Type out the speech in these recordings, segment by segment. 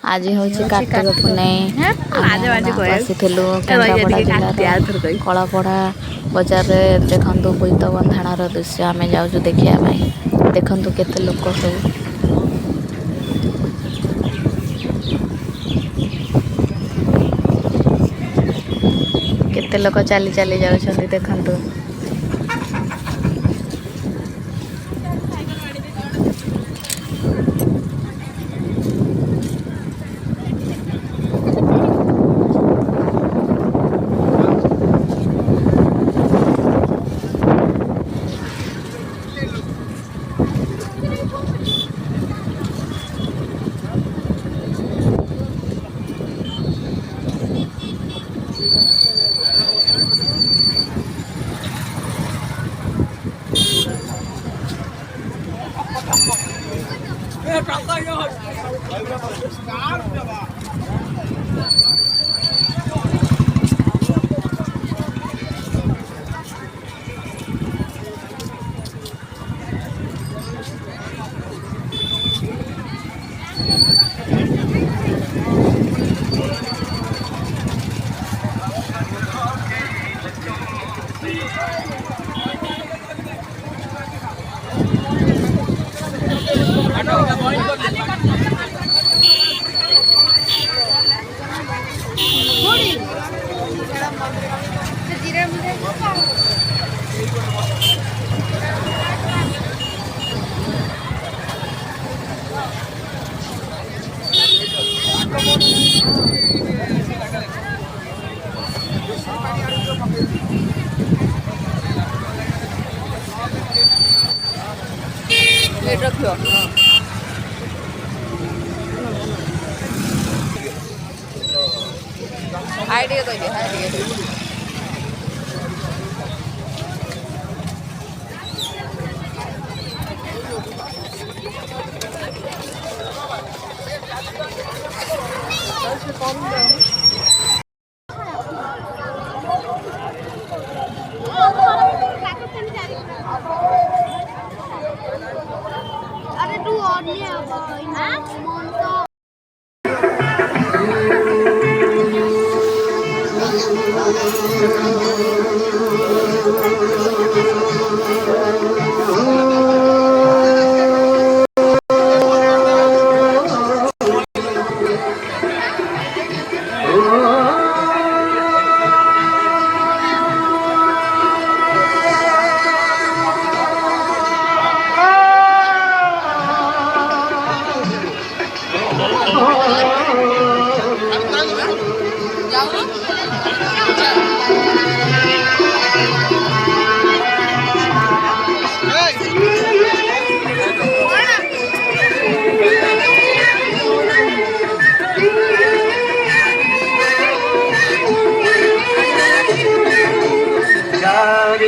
आज हूँ कार्तिक पुनई बसीलु केन्द्रापड़ा जिलार कलापड़ा बजार में देखु बोईत बंधाण दृश्य आम जाऊँ देखा देखु केते लोक सब केते लोक चली चली जाऊँ देखु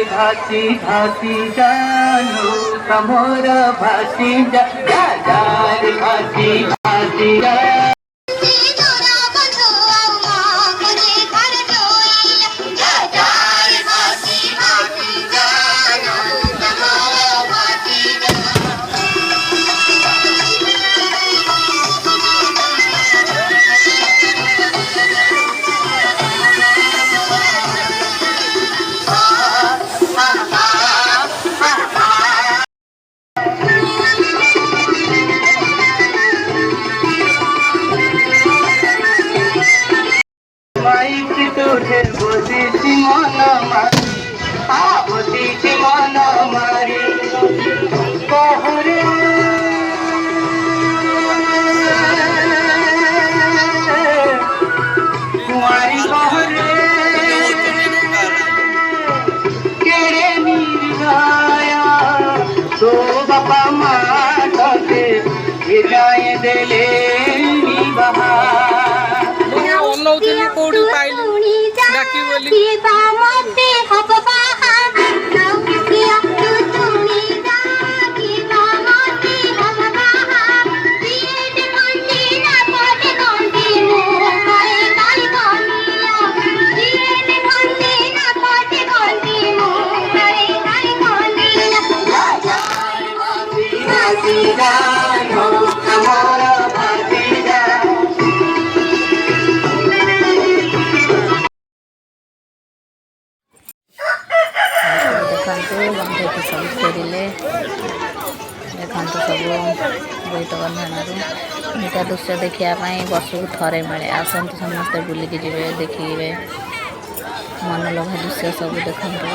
भासी भासी जानो कमोर भासी जा भासी भासी जा ଫେରିଲେ ଦେଖନ୍ତୁ ସବୁ ବୋଇତ ବନ୍ଦାଣରୁ ଏଇଟା ଦୃଶ୍ୟ ଦେଖିବା ପାଇଁ ବର୍ଷକୁ ଥରେ ମିଳେ। ଆସନ୍ତୁ ସମସ୍ତେ ବୁଲିକି ଯିବେ, ଦେଖିବେ ମନଲୋଭା ଦୃଶ୍ୟ ସବୁ ଦେଖନ୍ତୁ।